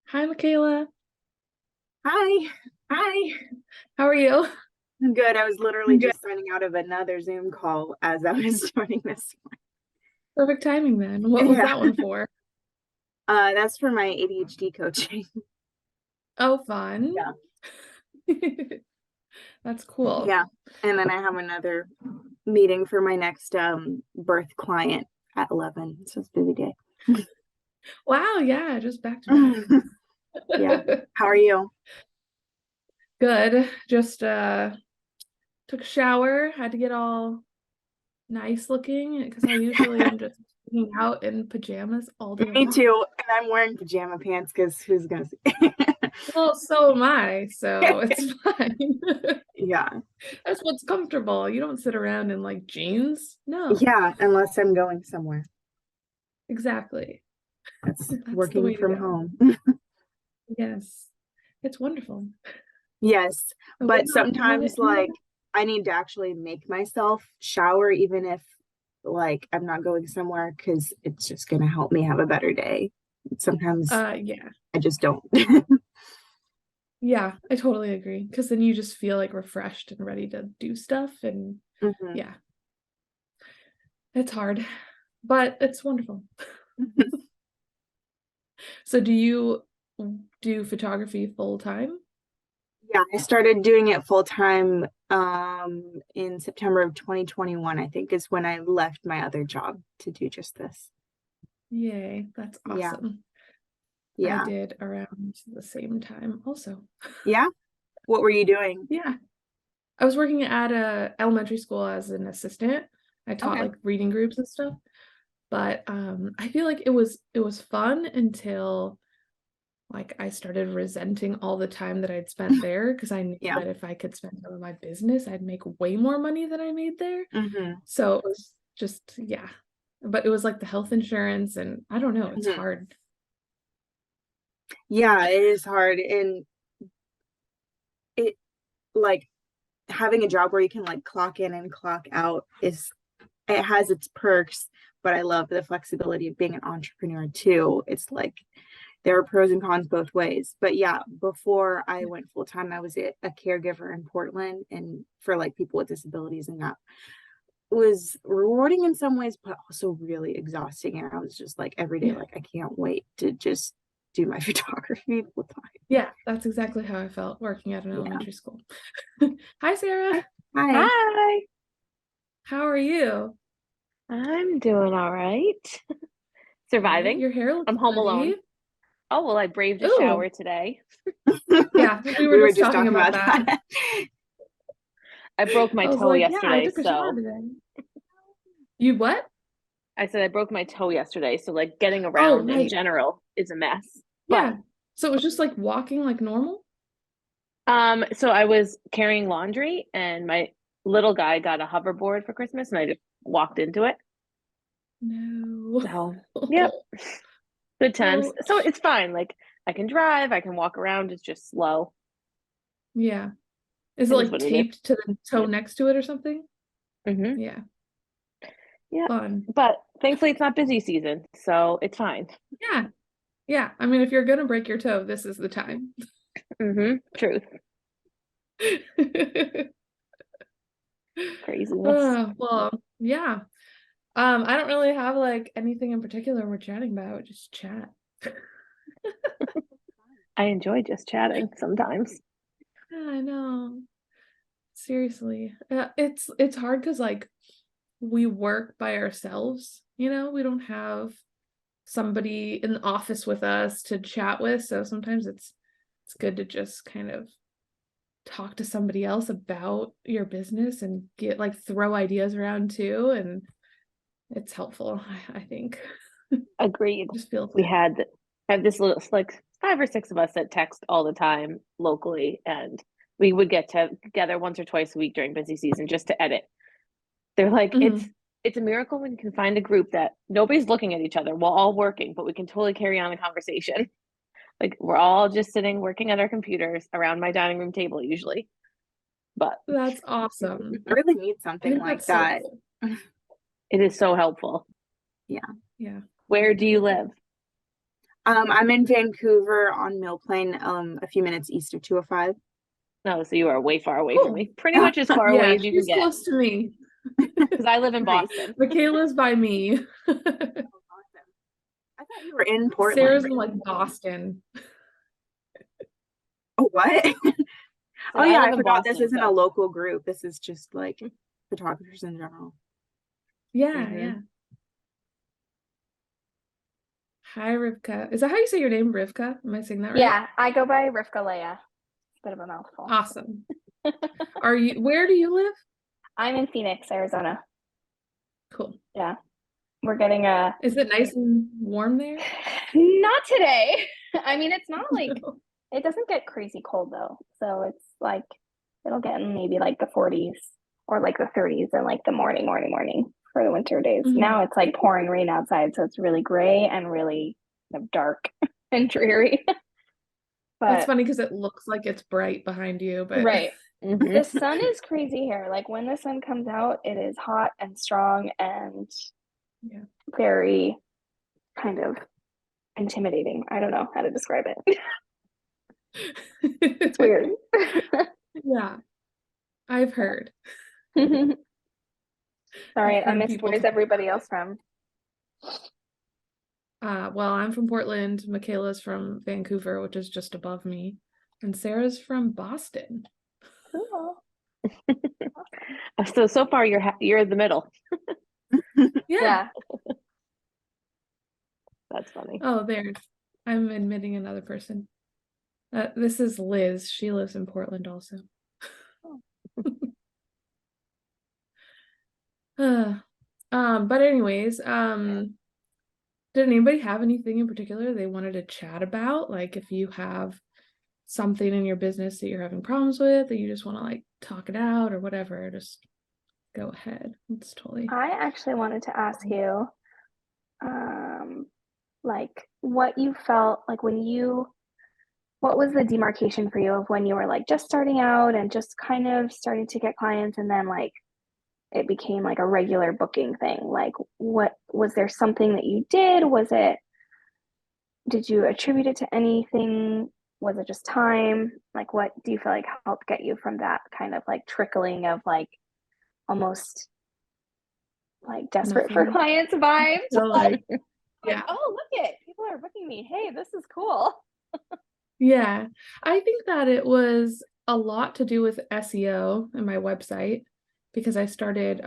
Hi, Michaela. Hi. Hi. How are you? I'm good. I was literally I'm good. just signing out of another Zoom call as I was joining this Perfect timing then. What one. was Yeah. that one for? That's for my ADHD coaching. Oh, fun. Yeah. That's cool. Yeah. And then I have another meeting for my next birth client at 11. So it's a busy day. Wow, yeah, just back to back. Yeah. How are you? Good. Just took a shower, had to get all nice looking because I usually am just hanging out in pajamas all day Me long. too. And I'm wearing pajama pants because who's gonna see? Well, so am I, so it's fine. Yeah. That's what's comfortable. You don't sit around in like jeans. No, Yeah, unless I'm going somewhere. exactly. That's That's the working way to from go. home. Yes. It's wonderful. Yes, So but what sometimes you like I need to actually make myself shower even if like I'm not going somewhere because it's just gonna help me have a better day. Sometimes yeah. I just don't. Yeah, I totally agree. Because then you just feel like refreshed and ready to do stuff. And Mhm. yeah, it's hard, but it's wonderful. So do you do photography full time? Yeah, I started doing it full time in September of 2021, I think is when I left my other job to do just this. Yay, that's Yeah. awesome. I Yeah. did around the same time also. Yeah. What were you doing? Yeah. I was working at a elementary school as an assistant. I taught Okay. like reading groups and stuff, but I feel like it was fun until like I started resenting all the time that I'd spent there because I knew Yeah. that if I could spend it on my business, I'd make way more money than I made there. Hmm. So it was just, yeah. But it was like the health insurance, and I don't know, it's Hmm. hard. Yeah, it is hard. And it like having a job where you can like clock in and clock out is it has its perks, but I love the flexibility of being an entrepreneur too. It's like there are pros and cons both ways. But yeah, before I went full time, I was a caregiver in Portland and for like people with disabilities, and that was rewarding in some ways, but also really exhausting. And I was just like every day, Yeah. like I can't wait to just do my photography full time. Yeah, that's exactly how I felt working at an Yeah. elementary school. Hi, Sarah. Hi. Hi. Hi, How are you? I'm doing all right. Good. Surviving. Your hair I'm looks home alone. pretty. Oh, well, I braved a Ooh, shower today. yeah, we were We were just just talking talking about about that. that. I broke my I was toe like, yeah, I yesterday, took a shower so today. You what? I said I broke my toe yesterday, so like getting Oh, around in right. general is a mess. But Yeah. So it was just like walking like normal? so I was carrying laundry and my little guy got a hoverboard for Christmas and I just walked into it. No. So, yep, good times. So Ouch. it's fine. Like I can drive, I can walk around, it's just slow. Yeah. Is it It is like what it is. taped to the toe next to it or something? Mm-hmm. Yeah. Yep. Fun. But thankfully it's not busy season, so it's fine. Yeah. Yeah. I mean, if you're gonna break your toe, this is the time. Mm-hmm. Truth. Craziness. Well, yeah. I don't really have like anything in particular we're chatting about, just chat. I enjoy just chatting sometimes. Yeah, I know. Seriously. It's hard because like we work by ourselves, we don't have somebody in the office with us to chat with, so sometimes it's good to just kind of talk to somebody else about your business and get like throw ideas around too, and it's helpful, I think. Agreed. Just feels We good. had this little like five or six of us that text all the time locally, and we would get together once or twice a week during busy season just to edit. They're like, Mhm. it's a miracle when you can find a group that nobody's looking at each other while all working, but we can totally carry on a conversation. Like we're all just sitting working at our computers around my dining room table usually. But That's awesome. I really need I something think like that's so that. cool. it is so helpful. Yeah. Yeah. Where do you live? I'm in Vancouver on Mill Plain, a few minutes east of 205. No, so you are way far away from Cool. me. Pretty much as far away Yeah, as you can she's get. close to me. Because I live in Nice. Boston. Michaela's by me. Awesome. I thought you were in Portland. Sarah's in like Boston. Oh, what? So Oh yeah, live I in forgot Boston, this isn't so a local group. This is just like photographers in general. Yeah, Mhm. yeah. Hi, Rivka. Is that how you say your name, Rivka? Am I saying that right? Yeah, I go by Rivka Leia. Bit of a mouthful. Awesome. Where do you live? I'm in Phoenix, Arizona. Cool. Yeah. We're getting Is it nice and warm there? not today. I mean, it's not like No. it doesn't get crazy cold though. So it's like it'll get in maybe like the 40s or like the 30s in like the morning for the winter days. Mhm. Now it's like pouring rain outside, so it's really gray and really dark and dreary. That's But funny because it looks like it's bright behind you, but right. Mhm. The sun is crazy here. Like when the sun comes out, it is hot and strong and yeah. very kind of intimidating. I don't know how to describe it. It's weird. Yeah, I've heard. All right, I heard missed people where's talk. everybody else from? Well, I'm from Portland. Michaela's from Vancouver, which is just above me, and Sarah's from Boston. Cool. So far you're in the middle. Yeah. That's funny. Oh, there. I'm admitting another person. This is Liz. She lives in Portland also. But anyways, did anybody have anything in particular they wanted to chat about? Like if you have something in your business that you're having problems with, that you just want to like talk it out or whatever, just go ahead. It's totally. I actually wanted to ask you, like what you felt like what was the demarcation for you of when you were like just starting out and just kind of starting to get clients and then like it became like a regular booking thing? Like what was there something that you did? Did you attribute it to anything? Was it just time? Like what do you feel like helped get you from that kind of like trickling of like almost like desperate for Nothing. clients vibe to So like, yeah. oh look it, people are booking me. Hey, this is cool. Yeah. I think that it was a lot to do with SEO and my website because I started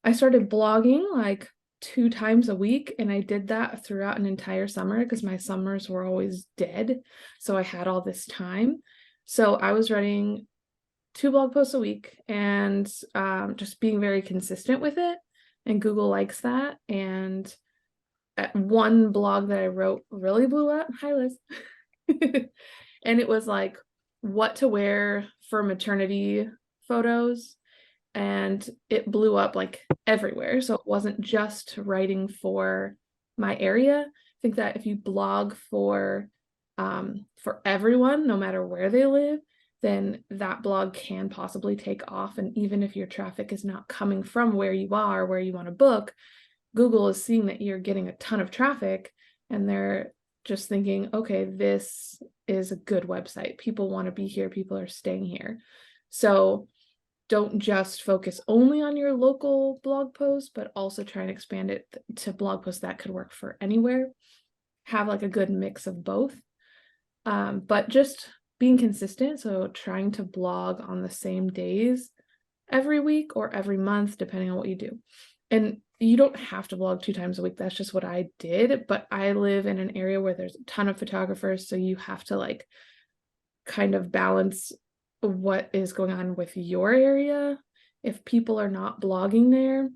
blogging like 2 times a week, and I did that throughout an entire summer because my summers were always dead. So I had all this time. So I was writing 2 blog posts a week and just being very consistent with it. And Google likes that. And one blog that I wrote really blew up. Hi, Liz. And it was like what to wear for maternity photos. And it blew up like everywhere. So it wasn't just writing for my area. I think that if you blog for everyone, no matter where they live, then that blog can possibly take off. And even if your traffic is not coming from where you are, where you want to book, Google is seeing that you're getting a ton of traffic and they're just thinking, okay, this is a good website. People want to be here. People are staying here. So don't just focus only on your local blog post, but also try and expand it to blog posts that could work for anywhere. Have like a good mix of both. But just being consistent. So trying to blog on the same days every week or every month, depending on what you do. And you don't have to blog 2 times a week. That's just what I did. But I live in an area where there's a ton of photographers. So you have to like kind of balance what is going on with your area. If people are not blogging there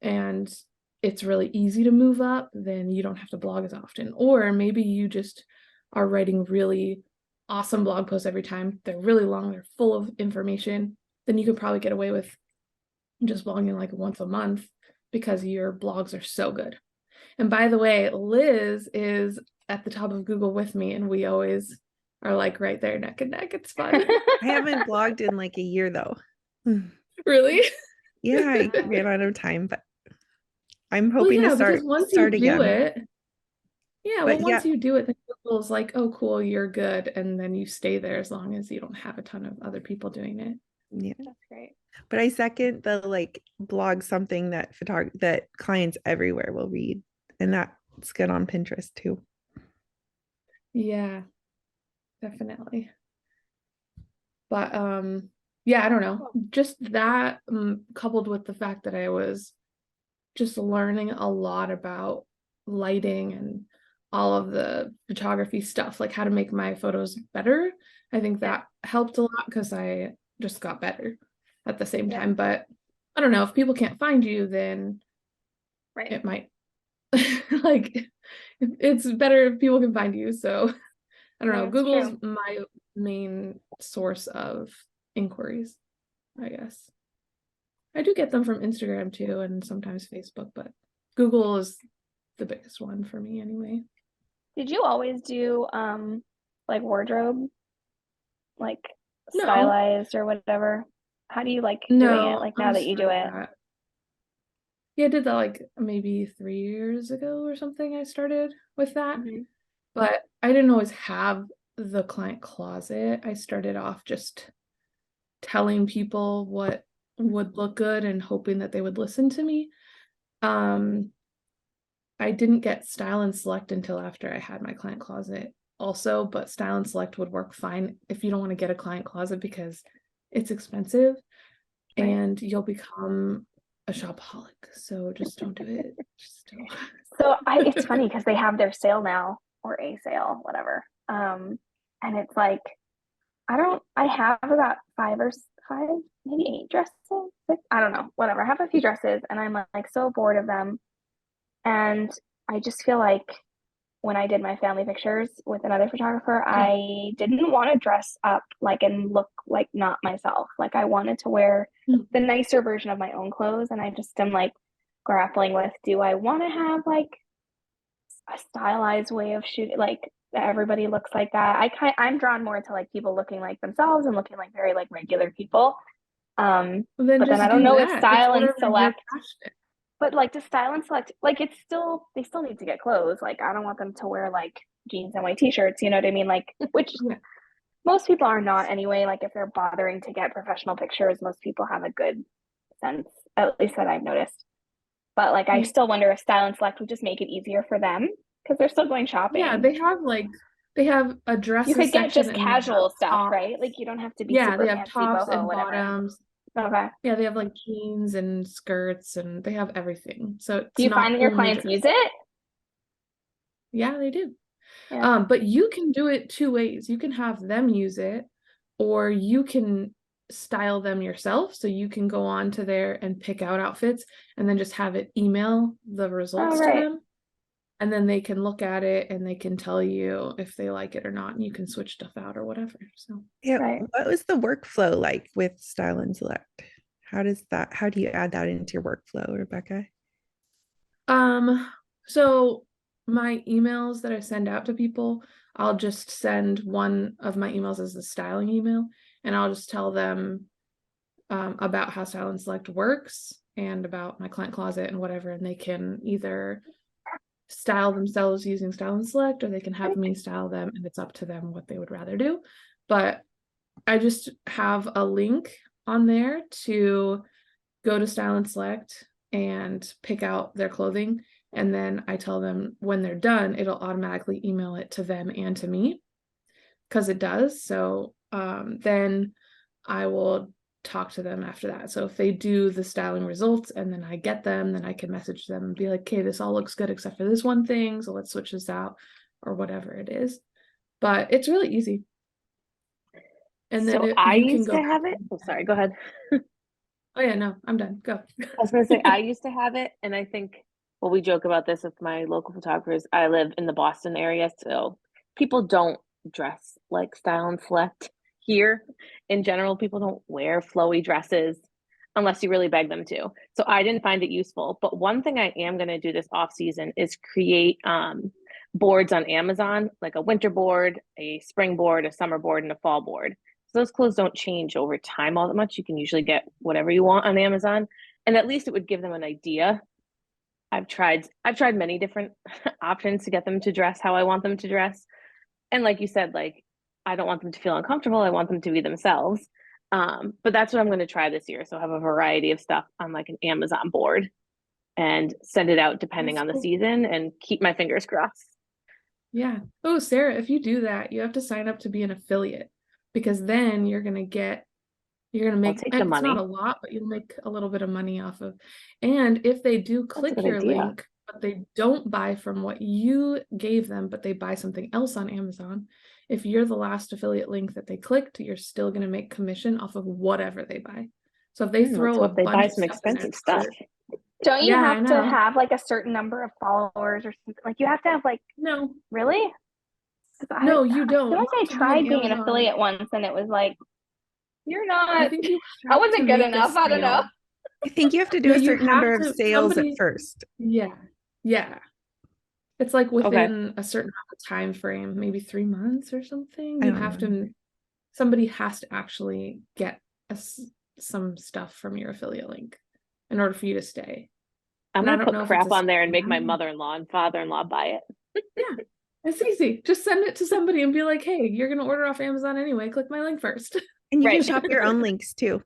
and it's really easy to move up, then you don't have to blog as often. Or maybe you just are writing really awesome blog posts every time. They're really long, they're full of information. Then you could probably get away with just blogging like once a month because your blogs are so good. And by the way, Liz is at the top of Google with me, and we always are like right there neck and neck. It's fun. I haven't blogged in like a year though. Really? Yeah, I ran out of time, but I'm Well, hoping yeah, to because once you start do again. it, Yeah, well, But once yeah, you do it, then Google's like, oh, cool, you're good. And then you stay there as long as you don't have a ton of other people doing it. yeah. That's great. But I second the like blog something that that clients everywhere will read. And that's good on Pinterest too. Yeah, definitely. But yeah, I don't know. Just that coupled with the fact that I was just learning a lot about lighting and all of the photography stuff, like how to make my photos better. I think that helped a lot because I just got better at the same time. But I don't know, if people can't find you, then Right. it might like it's better if people can find you. So I don't know. That's Google's true. my main source of inquiries, I guess. I do get them from Instagram too, and sometimes Facebook, but Google is the biggest one for me anyway. Did you always do like wardrobe, like No, stylized or whatever? How do you like doing it no, like now I that you do started it? that. Yeah, I did that like maybe 3 years ago or something. I started with that, Mhm. but I didn't always have the client closet. I started off just telling people what would look good and hoping that they would listen to me. Um, I didn't get Style and Select until after I had my client closet also, but Style and Select would work fine if you don't want to get a client closet because it's expensive Right. and you'll become a shopaholic. So just don't do it. Just don't. So it's funny because they have their sale now, or a sale, whatever. And it's like I have about five, maybe 8 dresses. Six, I don't know, whatever. I have a few dresses, and I'm like so bored of them. And I just feel like when I did my family pictures with another photographer, I didn't want to dress up like and look like not myself. Like I wanted to wear the nicer version of my own clothes, and I just am like grappling with, do I want to have like a stylized way of shooting, like that everybody looks like that? I'm drawn more to like people looking like themselves and looking like very like regular people. Well, then But then I just don't do know if that. It's style and whatever you're select, passionate. but like to style and select, like it's still they still need to get clothes. Like I don't want them to wear like jeans and white t-shirts, you know what I mean? Like which Yeah. most people are not anyway. Like if they're bothering to get professional pictures, most people have a good sense, at least that I've noticed. But like I Yeah. still wonder if style and select would just make it easier for them because they're still going Yeah, shopping. they have a You dresses could get section just and they have casual stuff, tops. right? Like you don't have to be Yeah, super they have fancy tops boho, and whatever. bottoms. Okay. Yeah, they have like jeans and skirts and they have everything. So Do it's you find not that your only clients dress. use it? Yeah, they do. Yeah. But you can do it two ways. You can have them use it, or you can style them yourself. So you can go on to there and pick out outfits and then just have it email the Oh, results to right. them. And then they can look at it and they can tell you if they like it or not, and you can switch stuff out or whatever. So Yeah. Right. What was the workflow like with Style and Select? How do you add that into your workflow, Rebecca? so my emails that I send out to people, I'll just send one of my emails as the styling email, and I'll just tell them about how Style and Select works and about my client closet and whatever, and they can either style themselves using Style and Select, or they can have me style them, and it's up to them what they would rather do. But I just have a link on there to go to Style and Select and pick out their clothing. And then I tell them when they're done, it'll automatically email it to them and to me because it does. So then I will talk to them after that. So if they do the styling results and then I get them, then I can message them and be like, okay, this all looks good except for this one thing. So let's switch this out or whatever it is. But it's really easy. And then So I you can used go to back. have it. Oh, sorry, go ahead. Oh yeah, no, I'm done. Go. I was gonna say I used to have it, and I think well, we joke about this with my local photographers. I live in the Boston area, so people don't dress like Style and Select here. In general, people don't wear flowy dresses unless you really beg them to. So I didn't find it useful. But one thing I am gonna do this off season is create boards on Amazon, like a winter board, a spring board, a summer board, and a fall board. So those clothes don't change over time all that much. You can usually get whatever you want on Amazon. And at least it would give them an idea I've tried many different options to get them to dress how I want them to dress. And like you said, like I don't want them to feel uncomfortable. I want them to be themselves. But that's what I'm going to try this year. So I have a variety of stuff on like an Amazon board and send it out depending That's on the cool. season and keep my fingers crossed. Yeah. Oh, Sarah, if you do that, you have to sign up to be an affiliate, because then you're gonna I'll make, take the and it's not money. a lot, but you'll make a little bit of money off of. And if they do That's a click good your idea. link, but they don't buy from what you gave them, but they buy something else on Amazon, if you're the last affiliate link that they clicked, you're still gonna make commission off of whatever they buy. So if they Let's throw a hope they buy bunch of some stuff in their expensive stuff. cart, Don't you yeah, I have to know. have like a certain number of followers or something? Like you have to have like, No, really? 'Cause no, you I feel don't. like I To be an tried being an Amazon, affiliate once and it was like, you're I not, think you I have to wasn't good make a enough. I don't know. sale. I think you have to do No, a you certain have number of to, sales at somebody, first. yeah, yeah. It's like Okay. within a certain amount of time frame, maybe 3 months or something. I You don't have remember. to, somebody has to actually get some stuff from your affiliate link in order for you to stay. I'm And I gonna don't put know if it's crap a on there certain and make my amount. mother-in-law and father-in-law buy it. Yeah, it's easy. Just send it to somebody and be like, hey, you're gonna order off Amazon anyway. Click my link first. And you can Right. shop your own links too.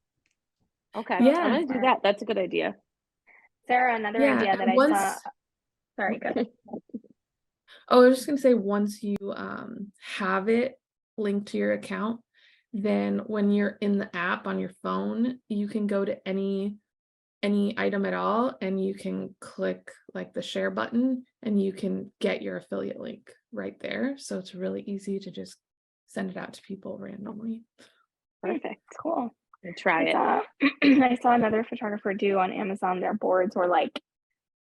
Okay. Oh, I'm Yeah, gonna do that. That's a good idea. Sarah, another yeah. idea that And I saw. once, Sorry, good. oh, I was just gonna say, once you have it linked to your account, then when you're in the app on your phone, you can go to any item at all, and you can click like the share button and you can get your affiliate link right there. So it's really easy to just send it out to people randomly. Perfect. Cool. I'll try I it. saw, I saw another photographer do on Amazon. Their boards were like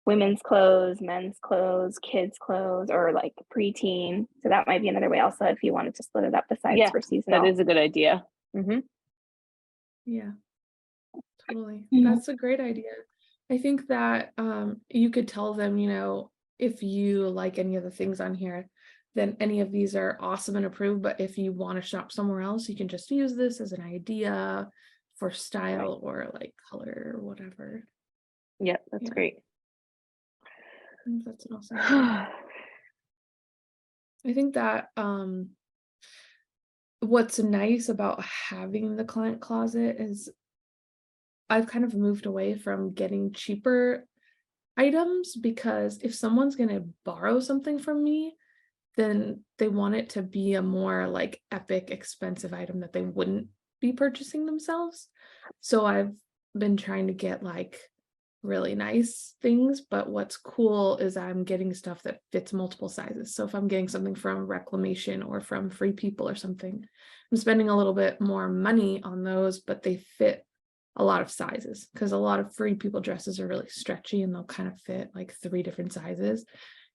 women's clothes, men's clothes, kids' clothes, or like preteen. So that might be another way also if you wanted to split it up besides Yeah, for that seasonal. is a good idea. Mm-hmm. Yeah, totally. Mhm. That's a great idea. I think that you could tell them, if you like any of the things on here, then any of these are awesome and approved. But if you want to shop somewhere else, you can just use this as an idea for style or like color or whatever. Yep, that's Yeah. great. I think that's an awesome idea. I think that what's nice about having the client closet is I've kind of moved away from getting cheaper items, because if someone's going to borrow something from me, then they want it to be a more like epic, expensive item that they wouldn't be purchasing themselves. So I've been trying to get like really nice things, but what's cool is I'm getting stuff that fits multiple sizes. So if I'm getting something from Reclamation or from Free People or something, I'm spending a little bit more money on those, but they fit a lot of sizes, because a lot of Free People dresses are really stretchy and they'll kind of fit like 3 different sizes.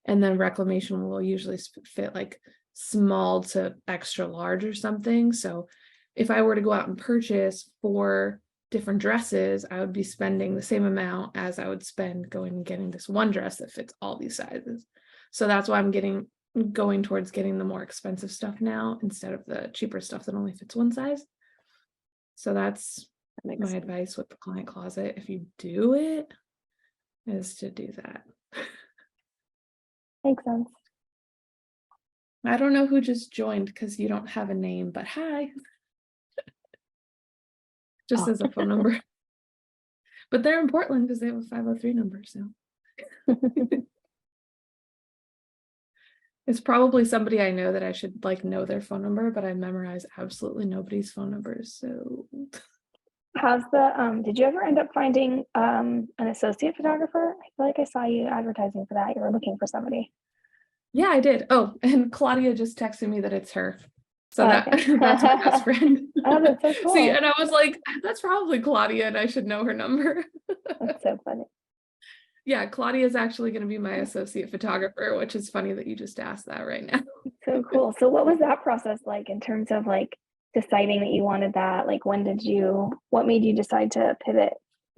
And then Reclamation will usually fit like small to extra large or something. So if I were to go out and purchase 4 different dresses, I would be spending the same amount as I would spend going and getting this one dress that fits all these sizes. So that's why I'm going towards getting the more expensive stuff now instead of the cheaper stuff that only fits one size. So that's That makes my sense. advice with the client closet. If you do it, is to do that. Makes sense. I don't know who just joined because you don't have a name, but hi. Just Oh. as a phone number. But they're in Portland because they have a 503 number, so it's probably somebody I know that I should like know their phone number, but I memorize absolutely nobody's phone numbers. So How's the did you ever end up finding an associate photographer? I feel like I saw you advertising for that. You were looking for somebody. yeah, I did. Oh, and Claudia just texted me that it's her. So Oh, that okay. that's my best friend. Oh, that's so cool. See, and I was like, that's probably Claudia, and I should know her number. That's so funny. Yeah, Claudia is actually going to be my associate photographer, which is funny that you just asked that right now. So cool. So what was that process like in terms of like deciding that you wanted that? Like what made you decide to pivot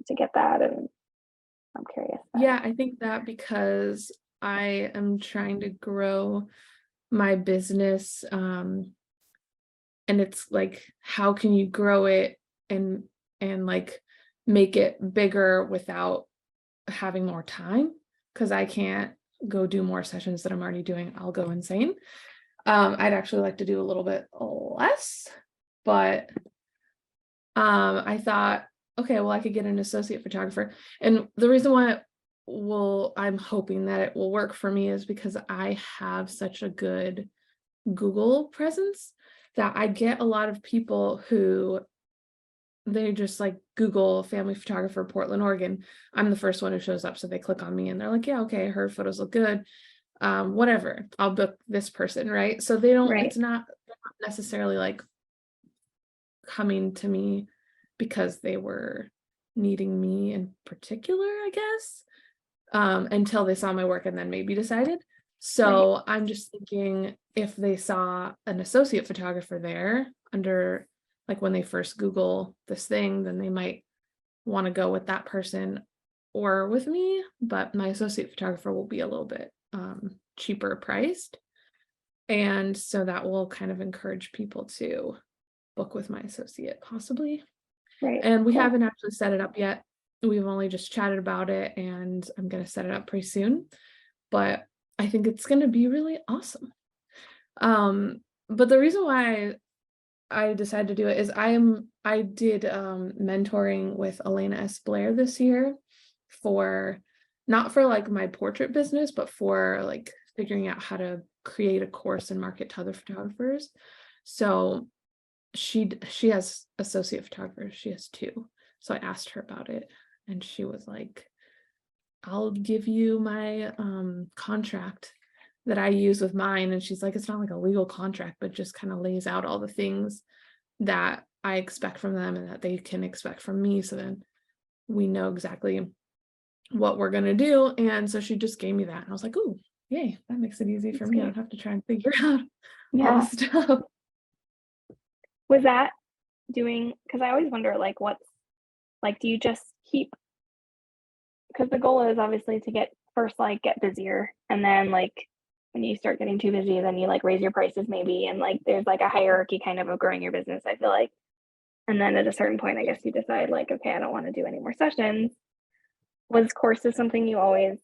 to get that? And I'm curious. Yeah, I think that because I am trying to grow my business, and it's like, how can you grow it and like make it bigger without having more time? because I can't go do more sessions that I'm already doing. I'll go insane. I'd actually like to do a little bit less, but I thought, okay, well, I could get an associate photographer. And the reason why I'm hoping that it will work for me is because I have such a good Google presence that I get a lot of people who they just like Google family photographer, Portland, Oregon. I'm the first one who shows up. So they click on me and they're like, yeah, okay, her photos look good. Whatever, I'll book this person, right? So they don't, it's not necessarily like coming to me because they were needing me in particular, I guess, until they saw my work and then maybe decided. So I'm just thinking if they saw an associate photographer there under, like when they first Google this thing, then they might want to go with that person or with me, but my associate photographer will be a little bit cheaper priced. And so that will kind of encourage people to book with my associate possibly. And we haven't actually set it up yet. We've only just chatted about it and I'm going to set it up pretty soon, but I think it's going to be really awesome. But the reason why I decided to do it is I did mentoring with Elena S. Blair this year for not for like my portrait business, but for like figuring out how to create a course and market to other photographers. So she has associate photographers. She has 2. So I asked her about it and she was like, I'll give you my contract that I use with mine. And she's like, it's not like a legal contract, but just kind of lays out all the things that I expect from them and that they can expect from me. So then we know exactly what we're going to do. And so she just gave me that. And I was like, ooh, yay, that makes it easy for me. I don't have to try and figure out all the stuff. Was that doing, because I always wonder, like, what's, like, do you just keep, because the goal is obviously to get busier, and then like when you start getting too busy, then you like raise your prices maybe, and like there's like a hierarchy kind of growing your business, I feel like. And then at a certain point, I guess you decide like, okay, I don't want to do any more sessions. Was courses something you always,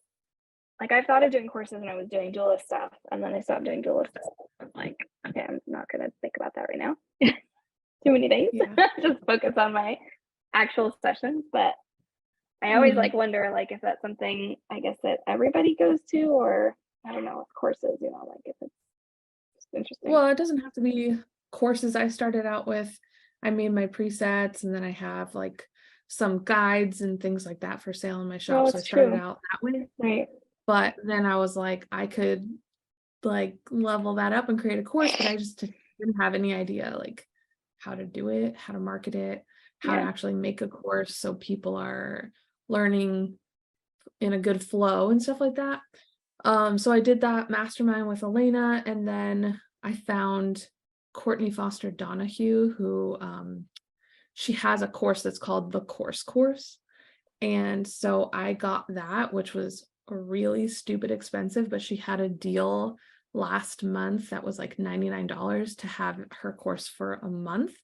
like, I've thought of doing courses when I was doing duelist stuff, and then I stopped doing duelist stuff. I'm like, okay, I'm not gonna think about that right now. Too many days. Just focus on my actual sessions. But I always like wonder like if that's something I guess that everybody goes to, or I don't know, courses, you know, like if it's just interesting. Well, it doesn't have to be courses. I started out with, I made my presets and then I have like some guides and things like that for sale in my shop. So I started out that way. Right. But then I was like, I could like level that up and create a course, but I just didn't have any idea like how to do it, how to market it, how to actually make a course so people are learning in a good flow and stuff like that. So I did that mastermind with Elena, and then I found Courtney Foster Donahue, who she has a course that's called the Course. And so I got that, which was really stupid expensive, but she had a deal last month that was like $99 to have her course for a month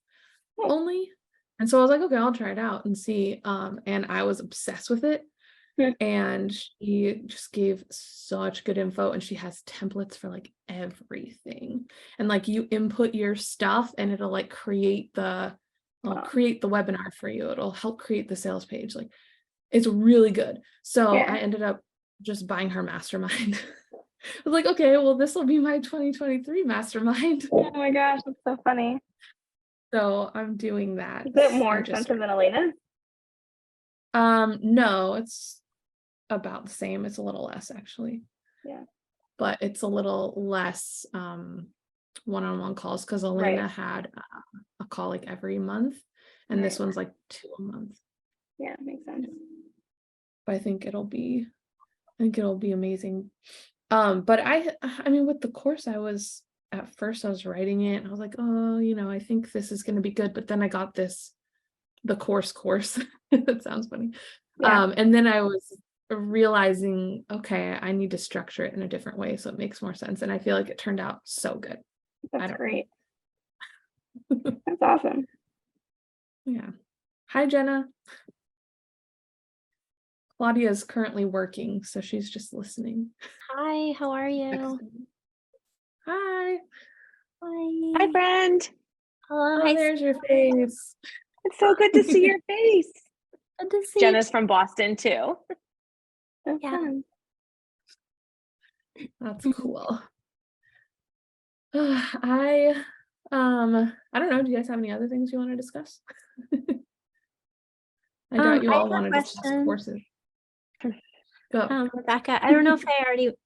only. And so I was like, okay, I'll try it out and see. And I was obsessed with it. And she just gave such good info, and she has templates for like everything. And like you input your stuff and it'll like create the webinar for you. It'll help create the sales page. Like it's really good. So I ended up just buying her mastermind. I was like, okay, well, this will be my 2023 mastermind. Oh my gosh, that's so funny. So I'm doing that. Is it more expensive than Elena's? No, it's about the same. It's a little less actually. Yeah. But it's a little less one-on-one calls because Elena had a call like every month, and this one's like 2 a month. Yeah, makes sense. But I think it'll be amazing. But I mean, with the course, at first I was writing it and I was like, oh, you know, I think this is going to be good. But then I got the course. That sounds funny. And then I was realizing, okay, I need to structure it in a different way so it makes more sense. And I feel like it turned out so good. That's great. That's awesome. Yeah. Hi, Jenna. Claudia is currently working, so she's just listening. Hi, how are you? Hi. Hi. Hi, friend. Hello. Oh, Hi. there's your face. It's so good to see your face. Good to see Jenna's you. from Boston too. Yeah. Fun. That's cool. I don't know. Do you guys have any other things you want to discuss? I doubt you I all have a want to discuss question. courses. Go. Rebecca, I don't know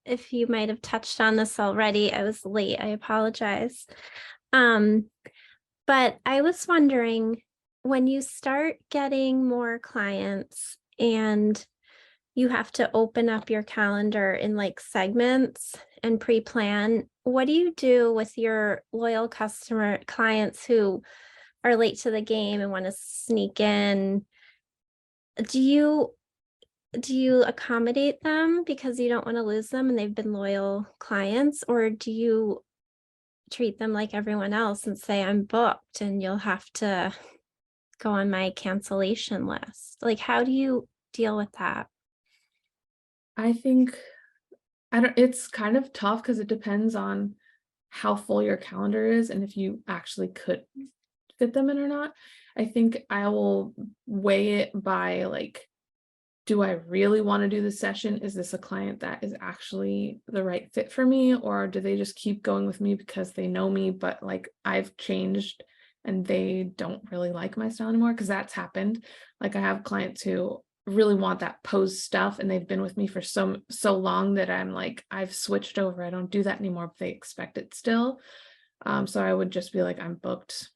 if you might have touched on this already. I was late. I apologize. But I was wondering, when you start getting more clients and you have to open up your calendar in like segments and pre-plan, what do you do with your loyal customer clients who are late to the game and want to sneak in? Do you accommodate them because you don't want to lose them and they've been loyal clients, or do you treat them like everyone else and say, I'm booked and you'll have to go on my cancellation list? Like, how do you deal with that? I think it's kind of tough because it depends on how full your calendar is and if you actually could fit them in or not. I think I will weigh it by like, do I really want to do the session? Is this a client that is actually the right fit for me? Or do they just keep going with me because they know me, but like I've changed and they don't really like my style anymore? Because that's happened. Like I have clients who really want that pose stuff and they've been with me for so long that I'm like, I've switched over. I don't do that anymore, but they expect it still. So I would just be like, I'm booked.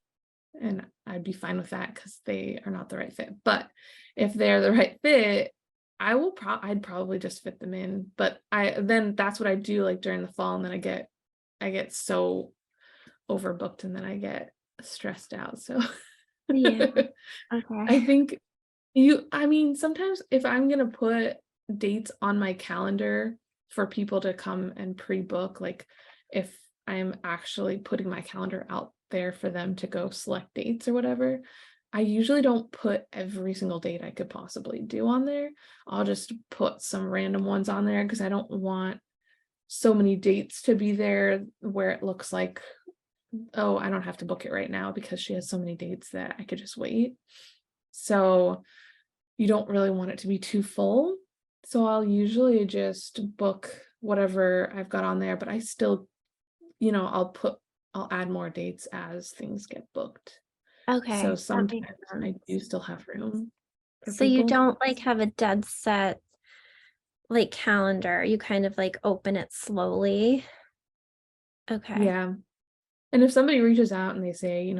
And I'd be fine with that because they are not the right fit. But if they're the right fit, I'd probably just fit them in. But then that's what I do like during the fall, and then I get so overbooked and then I get stressed out. So Yeah. I Okay. think sometimes if I'm gonna put dates on my calendar for people to come and pre-book, like if I'm actually putting my calendar out there for them to go select dates or whatever, I usually don't put every single date I could possibly do on there. I'll just put some random ones on there because I don't want so many dates to be there where it looks like, oh, I don't have to book it right now because she has so many dates that I could just wait. So you don't really want it to be too full. So I'll usually just book whatever I've got on there, but I still, I'll add more dates as things get booked. Okay. So That sometimes makes I sense. do still have room for So you people. don't like have a dead set like calendar. You kind of like open it slowly. Okay. Yeah. And if somebody reaches out and they say,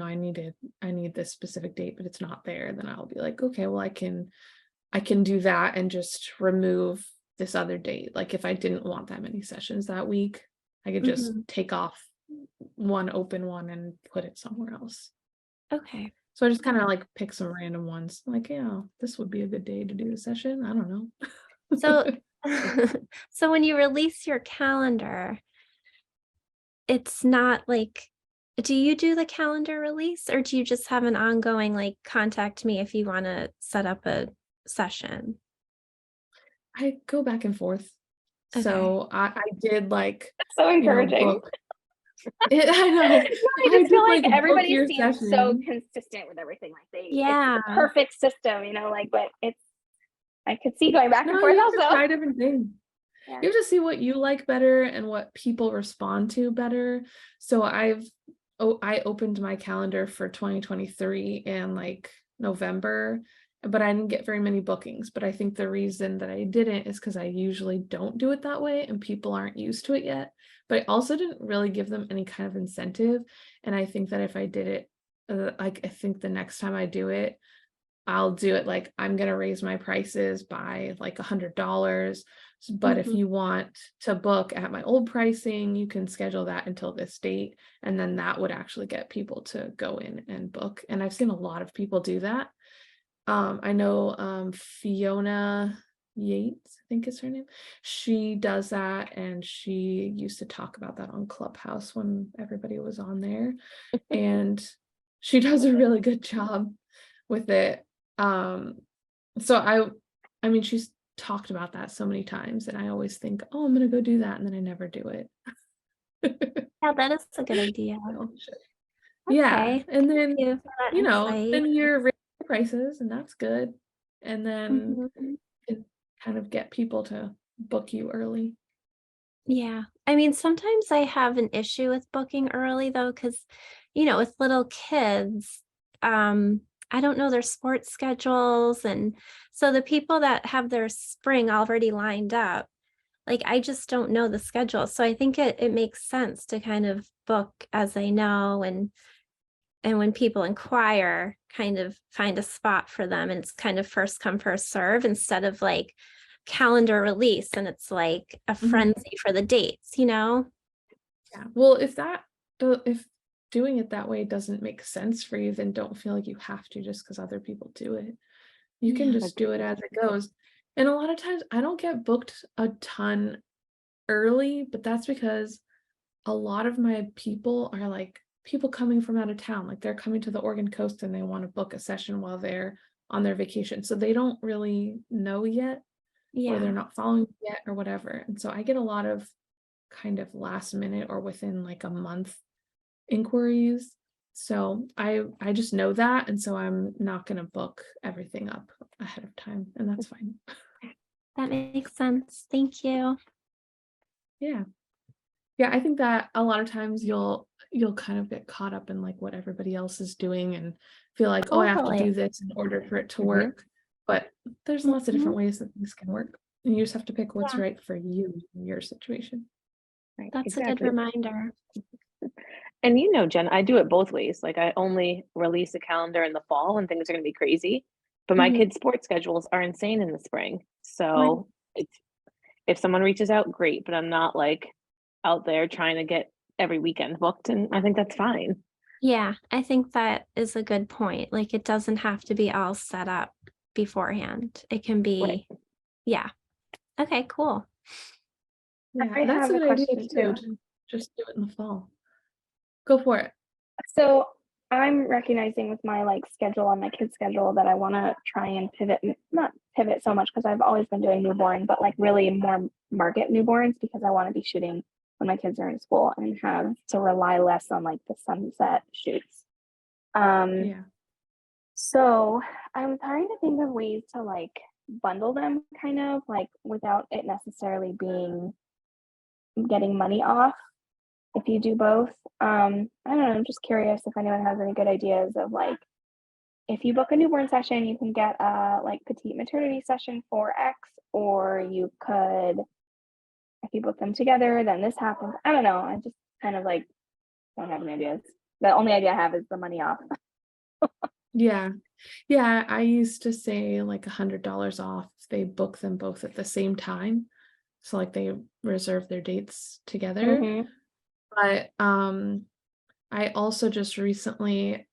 I need this specific date, but it's not there, then I'll be like, okay, well, I can do that and just remove this other date. Like if I didn't want that many sessions that week, I could just take off one open one and put it somewhere else. Okay. So I just kind of like pick some random ones. Like, yeah, this would be a good day to do the session. I don't know. So so when you release your calendar, it's not like, do you do the calendar release or do you just have an ongoing like contact me if you want to set up a session? I go back and forth. Okay. So I did like, That's so encouraging. book. I know. I just feel like book everybody your seems so session. consistent with everything. Like it's Yeah. the perfect system, but I could see going back and No, forth you have to also. try different things. Yeah. You have to see what you like better and what people respond to better. So I opened my calendar for 2023 in like November, but I didn't get very many bookings. But I think the reason that I didn't is because I usually don't do it that way and people aren't used to it yet. But I also didn't really give them any kind of incentive. And I think that if I did it, I think the next time I do it, I'll do it like I'm gonna raise my prices by like $100. But if you want to book at my old pricing, you can schedule that until this date. And then that would actually get people to go in and book. And I've seen a lot of people do that. I know Fiona Yates, I think is her name. She does that, and she used to talk about that on Clubhouse when everybody was on there. And she does a really good job with it. So I mean, she's talked about that so many times, and I always think, oh, I'm gonna go do that, and then I never do it. Yeah, that is a good idea. So, yeah, Okay. and Thank then you for that insight. then you're raising prices, and that's good. And then Mhm. you can kind of get people to book you early. Yeah. I mean, sometimes I have an issue with booking early though, because, with little kids, I don't know their sports schedules. And so the people that have their spring already lined up, like I just don't know the schedule. So I think it makes sense to kind of book as I know, and when people inquire, kind of find a spot for them, and it's kind of first come, first serve instead of like calendar release and it's like a Mhm. frenzy for the dates. Yeah. Well, if doing it that way doesn't make sense for you, then don't feel like you have to just because other people do it. You can Yeah. just do it as it goes. And a lot of times I don't get booked a ton early, but that's because a lot of my people are like people coming from out of town. Like they're coming to the Oregon coast and they want to book a session while they're on their vacation. So they don't really know yet, or they're Yeah. not following yet, or whatever. And so I get a lot of kind of last minute or within like a month inquiries. So I just know that, and so I'm not going to book everything up ahead of time, and that's fine. That makes sense. Thank you. Yeah. Yeah, I think that a lot of times you'll kind of get caught up in like what everybody else is doing and feel like, oh, I have to Totally. do this in order for it to Mhm. work. But there's lots of Mhm. different ways that things can work. And you just have to pick what's Yeah, right for you in your situation. Right, that's a good exactly. reminder. And Jen, I do it both ways. Like I only release a calendar in the fall when things are going to be crazy, but my Mhm. kids' sports schedules are insane in the spring. So if someone reaches out, great, but I'm not like out there trying to get every weekend booked, and I think that's fine. Yeah, I think that is a good point. Like it doesn't have to be all set up beforehand. It can Right. be, yeah. Okay, cool. Yeah, I that's have a a good idea question too, too. to just do it in the fall. Go for it. So I'm recognizing with my like schedule on my kid's schedule that I want to try and pivot, not pivot so much because I've always been doing newborn, but like really more market newborns because I want to be shooting when my kids are in school and have to rely less on like the sunset shoots. Yeah. So I'm trying to think of ways to like bundle them kind of like without it necessarily being getting money off if you do both. I don't know, I'm just curious if anyone has any good ideas of like if you book a newborn session, you can get a like petite maternity session for X, or you could, if you book them together, then this happens. I don't know. I just kind of like don't have any ideas. The only idea I have is the money off. Yeah. Yeah, I used to say like $100 off if they book them both at the same time. So like they reserve their dates together. Mm-hmm. But I also just recently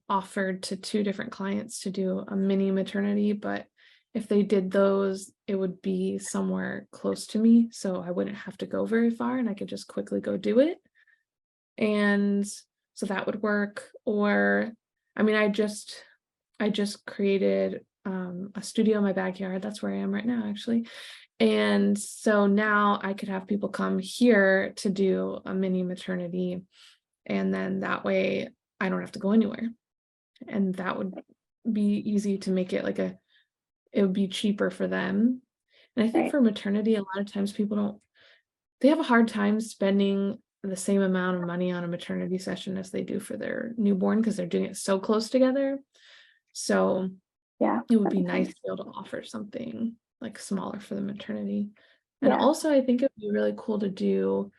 offered to two different clients to do a mini maternity, but if they did those, it would be somewhere close to me, so I wouldn't have to go very far and I could just quickly go do it. And so that would work. Or I mean, I just created a studio in my backyard. That's where I am right now, actually. And so now I could have people come here to do a mini maternity, and then that way I don't have to go anywhere. And that would be easy to make it like it would be cheaper for them. And I think Right. for maternity, a lot of times they have a hard time spending the same amount of money on a maternity session as they do for their newborn because they're doing it so close together. So Yeah. it would That be makes nice sense. to be able to offer something like smaller for the maternity. And Yeah. also I think it'd be really cool to do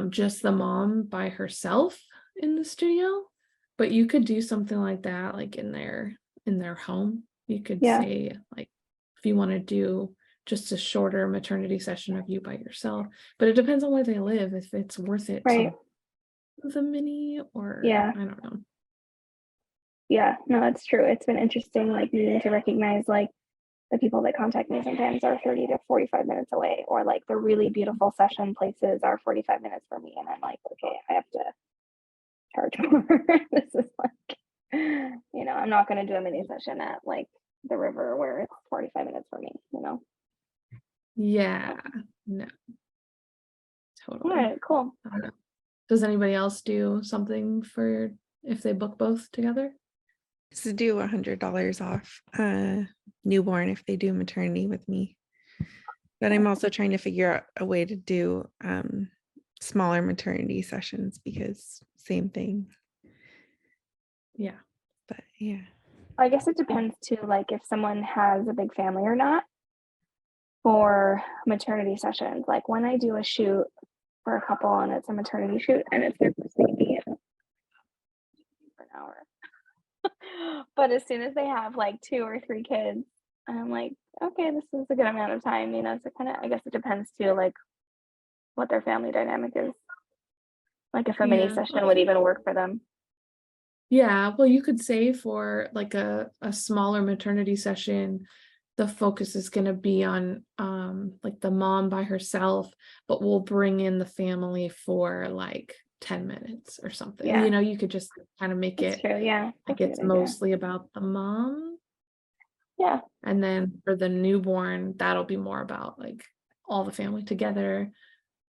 just the mom by herself in the studio, but you could do something like that like in their home. You could Yeah. say like if you want to do just a shorter maternity session of you by yourself, but it depends on where they live if it's worth it Right. to the mini, or Yeah. I don't know. Yeah. No, that's true. It's been interesting, like needing to recognize like the people that contact me sometimes are 30 to 45 minutes away, or like the really beautiful session places are 45 minutes for me. And I'm like, okay, I have to charge more. This is like, I'm not going to do a mini session at like the river where it's 45 minutes for me. Yeah, no, All totally. right, cool. I don't know. Does anybody else do something for if they book both together? To do $100 off newborn if they do maternity with me. But I'm also trying to figure out a way to do smaller maternity sessions because same thing. Yeah. But yeah. I guess it depends too, like if someone has a big family or not for maternity sessions. Like when I do a shoot for a couple and it's a maternity shoot and it's their first baby for an hour. But as soon as they have like 2 or 3 kids, I'm like, okay, this is a good amount of time, you know. So kind of, I guess it depends too, like what their family dynamic is. Like if a mini Yeah. session would even work for them. Yeah, well, you could say for like a smaller maternity session, the focus is going to be on like the mom by herself, but we'll bring in the family for like 10 minutes or something. Yeah. You know, you could just kind of make That's it true. Yeah. like That's a it's good idea. mostly about the mom. Yeah. And then for the newborn, that'll be more about like all the family together,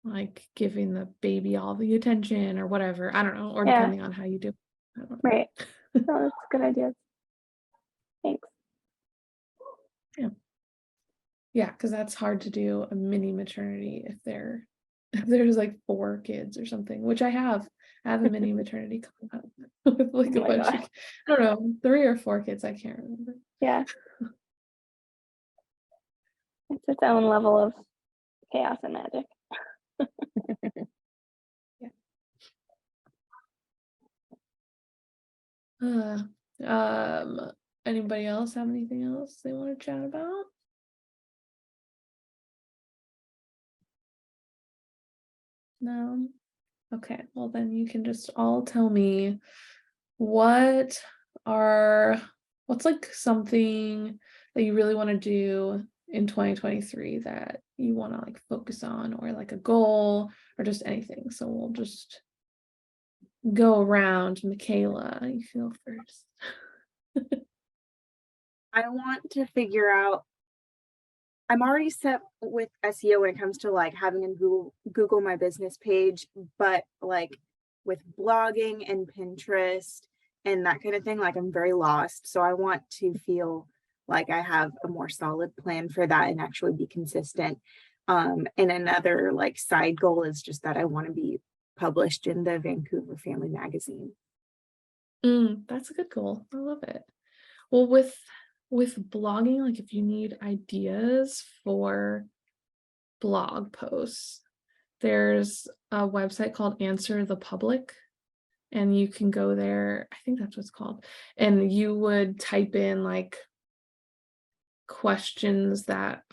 like giving the baby all the attention or whatever. I don't know, or Yeah. depending on how you do. I don't know. Right. No, that's a good idea. Thanks. Yeah, because that's hard to do a mini maternity if there's like 4 kids or something, which I have. I have a mini maternity coming up with like Oh a my bunch God. of, I don't know, 3 or 4 kids, I can't remember. Yeah. It's its own level of chaos and magic. Anybody else have anything else they want to chat about? No? Okay, well then you can just all tell me what's like something that you really want to do in 2023 that you want to like focus on, or like a goal or just anything. So we'll just go around. Michaela, you go first. I want to figure out, I'm already set with SEO when it comes to like having a Google My Business page, but like with blogging and Pinterest and that kind of thing, like I'm very lost. So I want to feel like I have a more solid plan for that and actually be consistent. And another like side goal is just that I want to be published in the Vancouver Family Magazine. That's a good goal. I love it. Well, with blogging, like if you need ideas for blog posts, there's a website called Answer the Public, and you can go there. I think that's what it's called. And you would type in like questions that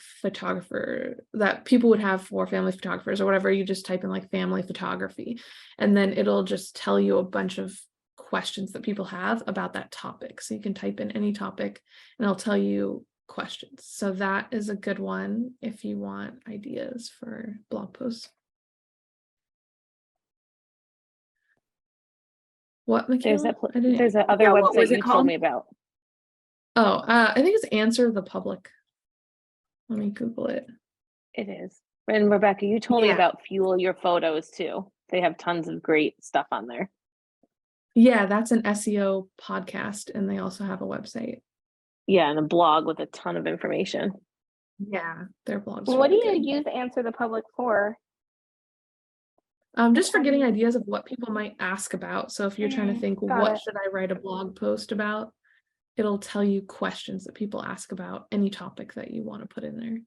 people would have for family photographers or whatever. You just type in like family photography, and then it'll just tell you a bunch of questions that people have about that topic. So you can type in any topic and it'll tell you questions. So that is a good one if you want ideas for blog posts. What, Michaela? There's a other what was website it you called? told me about. Oh, I think it's Answer the Public. Let me Google it. It is. And Rebecca, you told me Yeah. about Fuel Your Photos too. They have tons of great stuff on there. Yeah, that's an SEO podcast, and they also have a website. Yeah, and a blog with a ton of information. Yeah, their blogs. What do really you good. use Answer the Public for? Just for getting ideas of what people might ask about. So if you're trying to think, got what it. should I write a blog post about? It'll tell you questions that people ask about any topic that you want to put in there.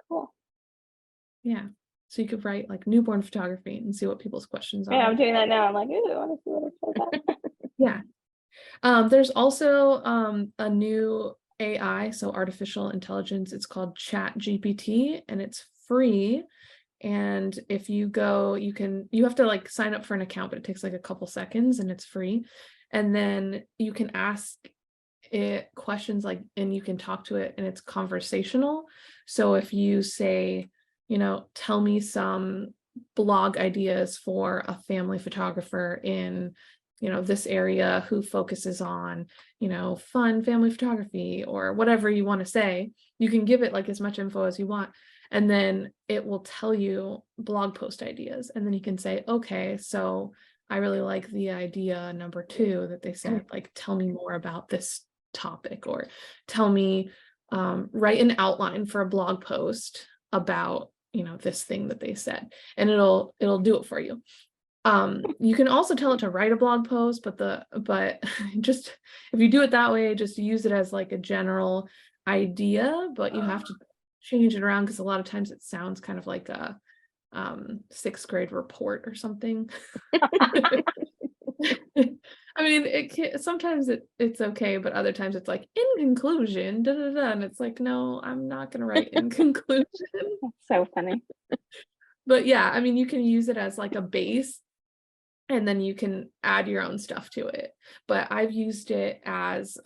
Cool. Yeah. So you could write like newborn photography and see what people's questions are. Yeah, I'm doing that now. I'm like, ooh, I want to see what it says. Yeah. There's also a new AI, so artificial intelligence. It's called ChatGPT, and it's free. And if you go, you have to like sign up for an account, but it takes like a couple seconds and it's free. And then you can ask it questions like, and you can talk to it, and it's conversational. So if you say, tell me some blog ideas for a family photographer in, this area who focuses on, fun family photography or whatever you want to say, you can give it like as much info as you want. and then it will tell you blog post ideas, and then you can say, okay, so I really like the idea number 2 that they said, like, tell me more about this topic, or tell me, write an outline for a blog post about, you know, this thing that they said, and it'll do it for you. You can also tell it to write a blog post, but just, if you do it that way, just use it as like a general idea, but you have to change it around, because a lot of times it sounds kind of like a 6th grade report or something. I mean, sometimes it's okay, but other times it's like, in conclusion, da, da, da, and it's like, no, I'm not gonna write in conclusion. That's so funny. But yeah, I mean, you can use it as like a base, and then you can add your own stuff to it. But I've used it as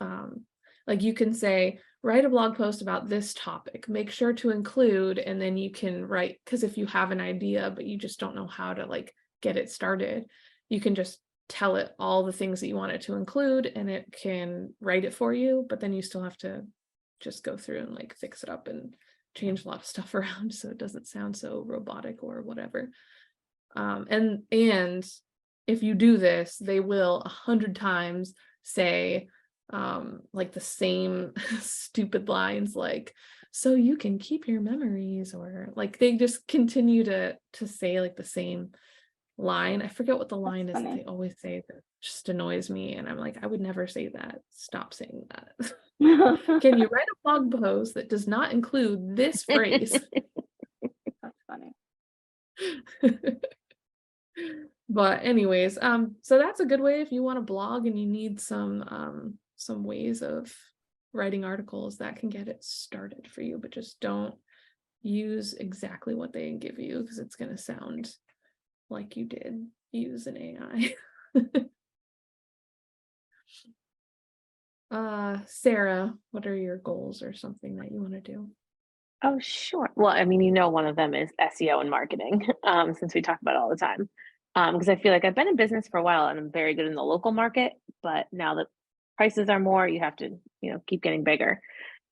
like, you can say, write a blog post about this topic, make sure to include, and then you can write, because if you have an idea but you just don't know how to like get it started, you can just tell it all the things that you want it to include, and it can write it for you, but then you still have to just go through and like fix it up and change a lot of stuff around so it doesn't sound so robotic or whatever. And if you do this, they will 100 times say like the same stupid lines, like, so you can keep your memories, or like they just continue to say like the same line. I forget what the line is that they always say that just annoys me, and I'm like, I would never say that. Stop saying that. Can you write a blog post that does not include this phrase? That's funny. But anyways, so that's a good way if you want to blog and you need some ways of writing articles that can get it started for you, but just don't use exactly what they give you, because it's going to sound like you did use an AI. Sarah, what are your goals or something that you want to do? Oh, sure. Well, I mean, one of them is SEO and marketing, since we talk about it all the time. Because I feel like I've been in business for a while and I'm very good in the local market, but now that prices are more, you have to, keep getting bigger.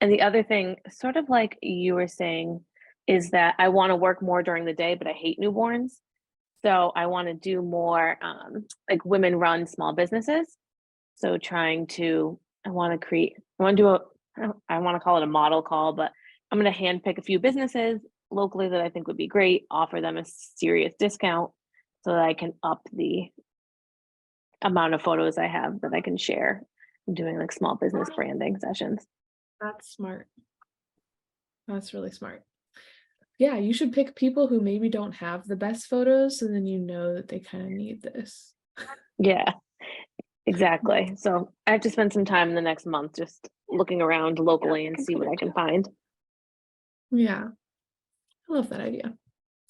And the other thing, sort of like you were saying, is that I want to work more during the day, but I hate newborns. So I want to do more like women-run small businesses. So I want to do I want to call it a model call, but I'm going to handpick a few businesses locally that I think would be great, offer them a serious discount so that I can up the amount of photos I have that I can share. I'm doing like small business branding sessions. That's smart. That's really smart. Yeah, you should pick people who maybe don't have the best photos, so then you know that they kind of need this. Yeah, exactly. So I have to spend some time in the next month just looking around locally and see what I can find. Yeah, I love that idea.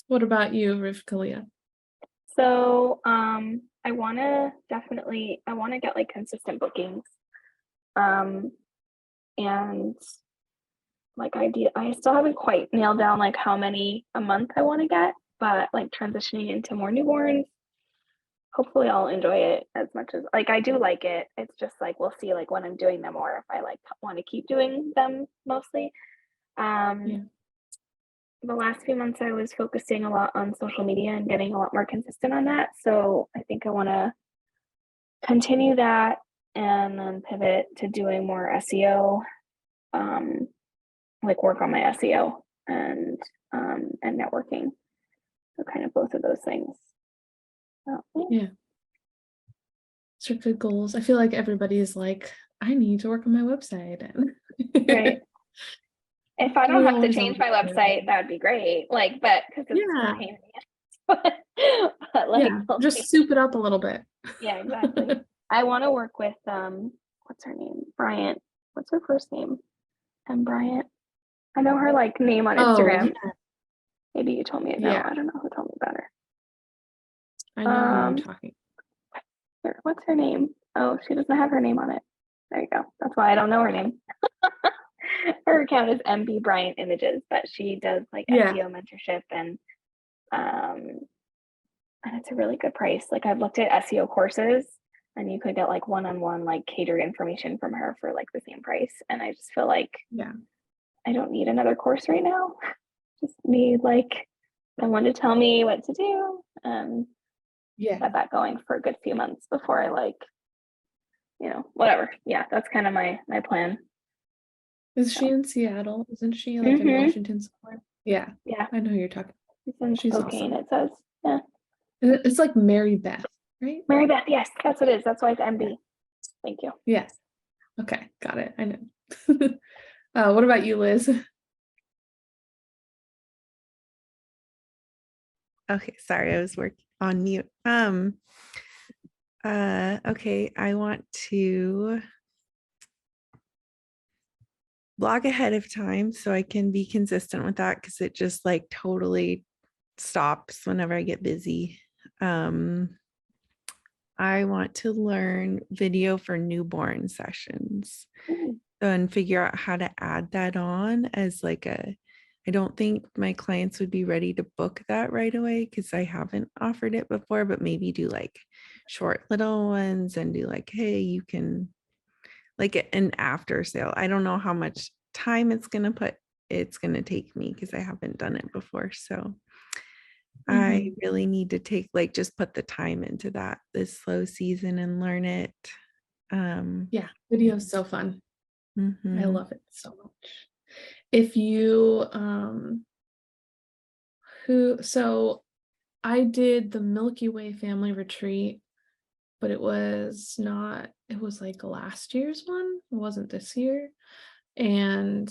What about you, Rivkalia? So I want to get like consistent bookings. And like I still haven't quite nailed down like how many a month I want to get, but like transitioning into more newborns, hopefully I'll enjoy it as much as like I do like it. It's just like we'll see like when I'm doing them or if I like want to keep doing them mostly. Yeah. The last few months I was focusing a lot on social media and getting a lot more consistent on that. So I think I want to continue that and then pivot to doing more SEO, like work on my SEO and networking. So kind of both of those things. Yeah. Those are good goals. I feel like everybody's like, I need to work on my website. And right. If I don't We have to always change always my do. website, that would be great. Like, but because it's Yeah. a pain in the ass. But like, Yeah, just soup it up a little bit. yeah, exactly. I want to work with what's her name? Bryant. What's her first name? And Bryant. I know her like name on Oh, Instagram. yeah. Maybe you told me it. No, Yeah. I don't know who told me about her. I know who you're talking. What's her name? Oh, she doesn't have her name on it. There you go. That's why I don't know her name. Her account is MB Bryant Images, but she does like Yeah. SEO mentorship and it's a really good price. Like I've looked at SEO courses and you could get like one-on-one like catered information from her for like the same price. And I just feel like Yeah. I don't need another course right now. just need like someone to tell me what to do. Yeah. Got that going for a good few months before I like, whatever. Yeah, that's kind of my plan. Is she in Seattle? Isn't she like in Washington somewhere? Yeah, Yeah, I know who you're talking. she's in She's Spokane, awesome. it says. Yeah. It's like Mary Beth, right? Mary Beth, yes, that's what it is. That's why it's MB. Thank you. Yes. Okay, got it. I know. What about you, Liz? Okay, sorry, I was working on mute. Okay, I want to blog ahead of time so I can be consistent with that because it just like totally stops whenever I get busy. I want to learn video for newborn sessions and figure out how to add that on as like I don't think my clients would be ready to book that right away because I haven't offered it before, but maybe do like short little ones and do like, hey, you can like an after sale. I don't know how much time it's going to take me because I haven't done it before. So I really need to just put the time into that this slow season and learn it. Yeah, video is so fun. I Mhm. love it so much. If you so I did the Milky Way family retreat, but it was like last year's one. It wasn't this year. And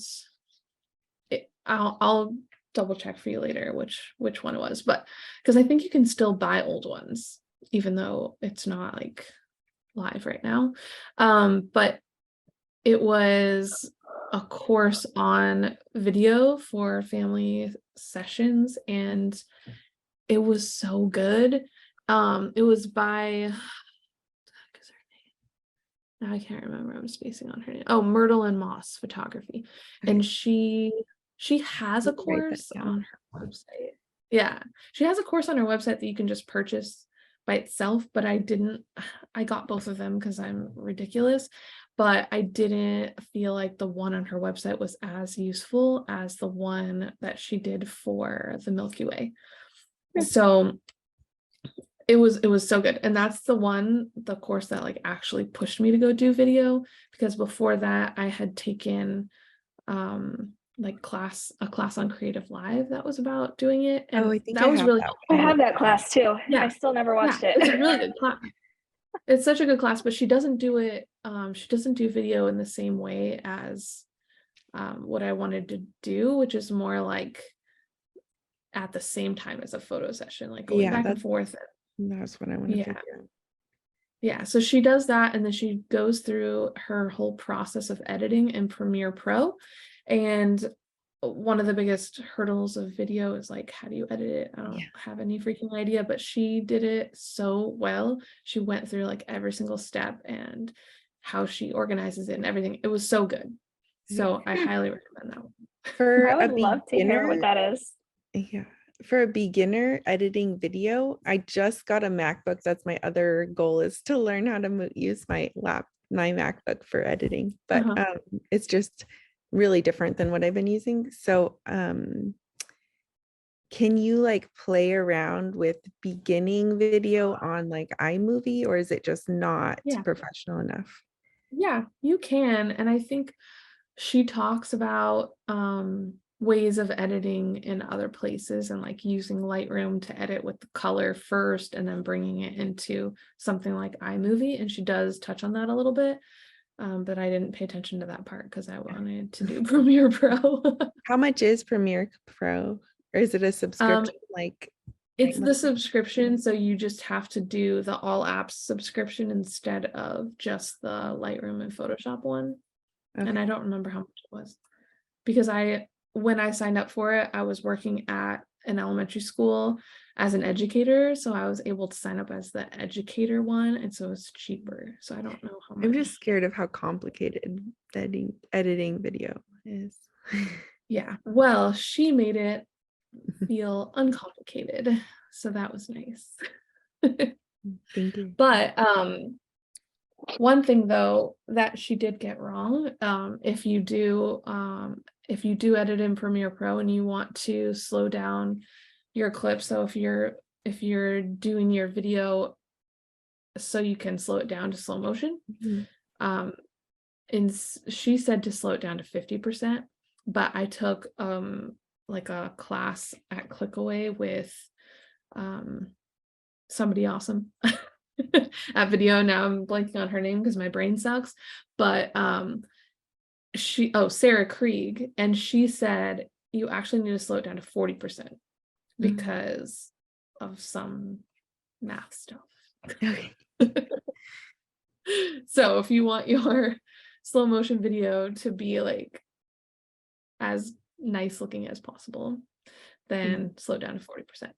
I'll double check for you later which one it was, but because I think you can still buy old ones, even though it's not like live right now. But it was a course on video for family sessions, and it was so good. It was by, now I can't remember. I'm spacing on her name. Oh, Myrtle and Moss Photography. Okay. And she has a Let me write that course down. on her website. Yeah. She has a course on her website that you can just purchase by itself, but I got both of them because I'm ridiculous, but I didn't feel like the one on her website was as useful as the one that she did for the Milky Way. So it was so good. And that's the course that like actually pushed me to go do video, because before that I had taken like a class on Creative Live that was about doing it, and I think that I was have really that I one. have that class too. Yeah. I still never watched it. It's a really good class. It's such a good class, but she doesn't do it she doesn't do video in the same way as what I wanted to do, which is more like at the same time as a photo session, like going back and forth. That's what I want to figure out. Yeah, so she does that, and then she goes through her whole process of editing in Premiere Pro. And one of the biggest hurdles of video is like, how do you edit it? I don't have any freaking idea, but she did it so well. She went through like every single step and how she organizes it and everything. It was so good. So I highly recommend that one. For I a would love to hear what beginner, that is. yeah. For a beginner editing video, I just got a MacBook. That's my other goal, is to learn how to use my MacBook for editing. But it's just really different than what I've been using. So can you like play around with beginning video on like iMovie, or is it just not professional enough? Yeah, you can. And I think she talks about ways of editing in other places, and like using Lightroom to edit with the color first and then bringing it into something like iMovie. And she does touch on that a little bit, but I didn't pay attention to that part because I wanted to do Premiere Pro. How much is Premiere Pro? Or is it a subscription? It's the subscription, so you just have to do the all apps subscription instead of just the Lightroom and Photoshop one. Okay. And I don't remember how much it was, because when I signed up for it, I was working at an elementary school as an educator, so I was able to sign up as the educator one, and so it's cheaper. So I don't know how much. I'm just scared of how complicated editing video is. Yeah, well, she made it feel uncomplicated, so that was nice. Thank you. But One thing though that she did get wrong, if you do edit in Premiere Pro and you want to slow down your clip, so if you're doing your video so you can slow it down to slow motion, and she said to slow it down to 50%, but I took like a class at Clickaway with somebody awesome at video. Now I'm blanking on her name because my brain sucks, but Sarah Krieg, and she said you actually need to slow it down to 40% because of some math stuff. Okay. So if you want your slow motion video to be like as nice looking as possible, then slow down to 40%.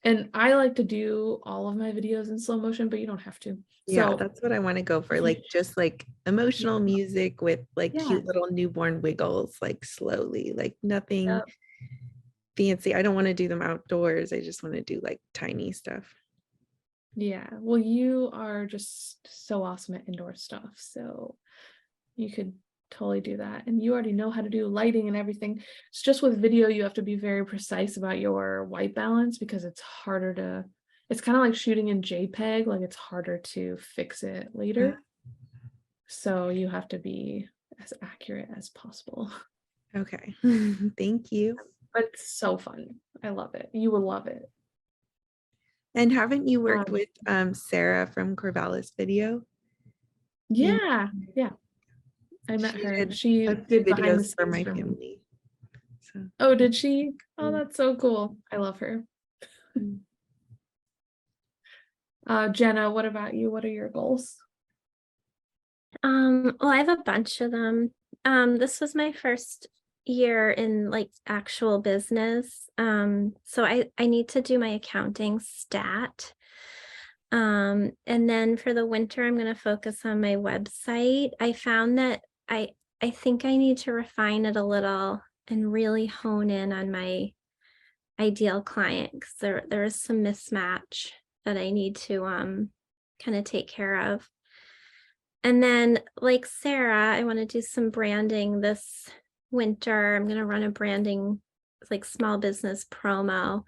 And I like to do all of my videos in slow motion, but you don't have to. Yeah, So that's what I want to go for. Like just like emotional music with like Yeah. cute little newborn wiggles, like slowly, like nothing Yep. fancy. I don't want to do them outdoors. I just want to do like tiny stuff. Yeah, well, you are just so awesome at indoor stuff, so you could totally do that. And you already know how to do lighting and everything. It's just with video, you have to be very precise about your white balance because it's harder to, it's kind of like shooting in JPEG, like it's harder to fix it later. So you have to be as accurate as possible. Okay. Thank you. But it's so fun. I love it. You will love it. And haven't you worked with Sarah from Corvallis Video? Yeah. I met her. She a did few behind the videos for scenes my for me. family. So Oh, did she? Oh, that's so cool. I love her. Jenna, what about you? What are your goals? Well, I have a bunch of them. This was my first year in like actual business. So I need to do my accounting stat. And then for the winter, I'm going to focus on my website. I found that I think I need to refine it a little and really hone in on my ideal client because there is some mismatch that I need to kind of take care of. And then like Sarah, I want to do some branding this winter. I'm going to run a branding like small business promo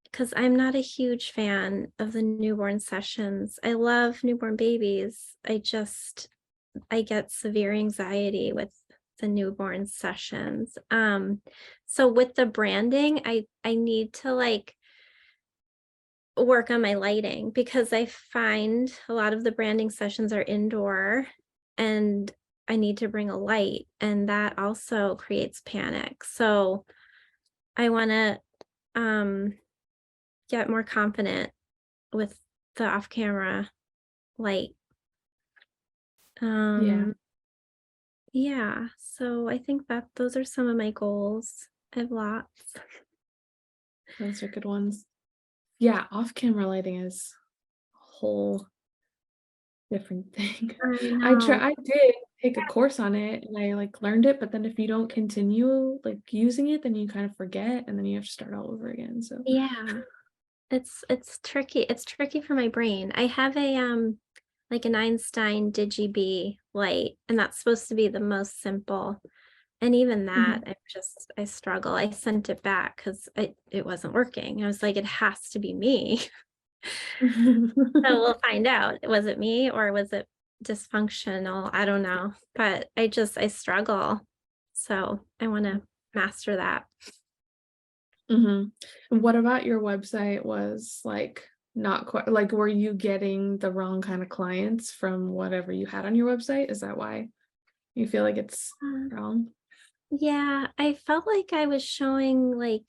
because I'm not a huge fan of the newborn sessions. I love newborn babies. I get severe anxiety with the newborn sessions. So with the branding, I need to like work on my lighting because I find a lot of the branding sessions are indoor and I need to bring a light and that also creates panic. So I want to get more confident with the off-camera light. Yeah, so I think that those are some of my goals. I have lots. Those are good ones. Yeah, off-camera lighting is a whole different thing. I did take a course on it and I like learned it, but then if you don't continue like using it, then you kind of forget and then you have to start all over again. So yeah, it's tricky. It's tricky for my brain. I have a like an Einstein DigiBee light, and that's supposed to be the most simple. And even that, I struggle. I sent it back because it wasn't working. I was like, it has to be me. So we'll find out. Was it me or was it dysfunctional? I don't know. But I struggle. So I want to master that. And what about your website was like not quite like, were you getting the wrong kind of clients from whatever you had on your website? Is that why you feel like it's wrong? Yeah, I felt like I was showing like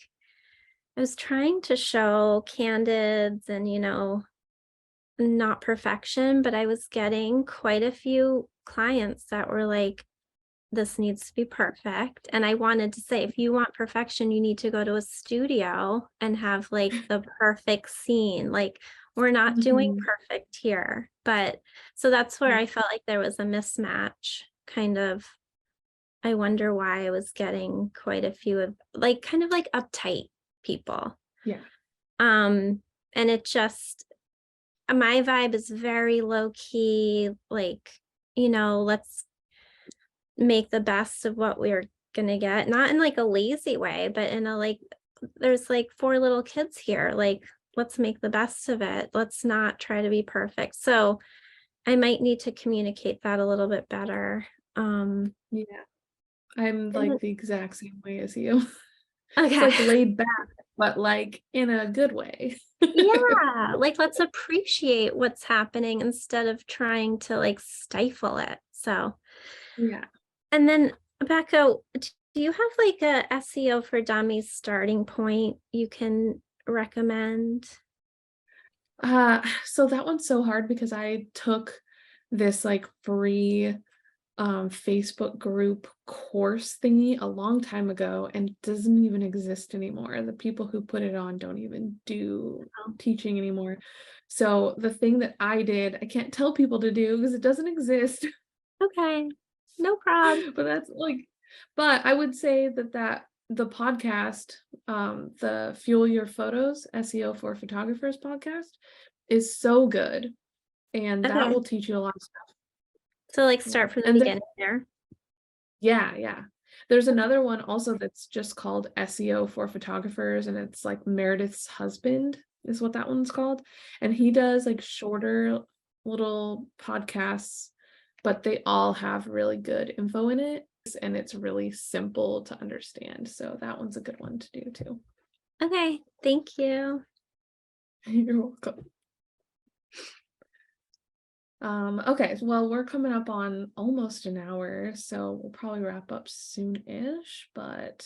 I was trying to show candids and, you know, not perfection, but I was getting quite a few clients that were like, this needs to be perfect. And I wanted to say, if you want perfection, you need to go to a studio and have like the perfect scene. Like we're not doing perfect here. But so that's where I felt like there was a mismatch kind of. I wonder why I was getting quite a few of like kind of like uptight people. Yeah. And it just my vibe is very low key, like, let's make the best of what we're gonna get, not in like a lazy way, but in a like, there's like 4 little kids here, like, let's make the best of it. Let's not try to be perfect. So I might need to communicate that a little bit better. Yeah. I'm And like the exact same way as you. It's okay. like laid back, but like in a good way. Yeah, like let's appreciate what's happening instead of trying to like stifle it. So, Yeah. and then Becca, do you have like a SEO for Dummies starting point you can recommend? So that one's so hard because I took this like free Facebook group course thingy a long time ago and it doesn't even exist anymore. The people who put it on don't even do teaching anymore. So the thing that I did, I can't tell people to do because it doesn't exist. Okay, no problem. But I would say that the podcast, the Fuel Your Photos SEO for Photographers podcast is so good. And that Okay, will teach you a lot of stuff. so like Yeah. start from the And beginning there. yeah. There's another one also that's just called SEO for Photographers, and it's like Meredith's husband is what that one's called. And he does like shorter little podcasts, but they all have really good info in it, and it's really simple to understand. So that one's a good one to do too. Okay, thank you. You're welcome. Okay, well, we're coming up on almost an hour, so we'll probably wrap up soon-ish, but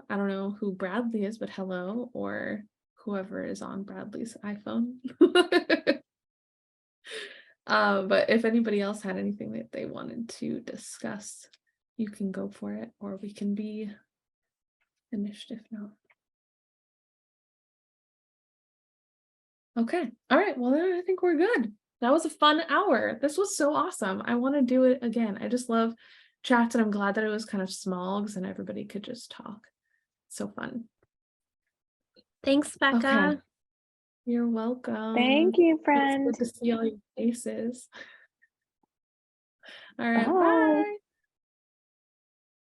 I don't know who Bradley is, but hello, or whoever is on Bradley's iPhone. But if anybody else had anything that they wanted to discuss, you can go for it, or we can be finished if not. Okay, all right, well then I think we're good. That was a fun hour. This was so awesome. I want to do it again. I just love chats, and I'm glad that it was kind of small because then everybody could just talk. So fun. Thanks, Becca. Okay. You're welcome. Thank you, It's friend. good to see all your faces. All right, Bye. bye.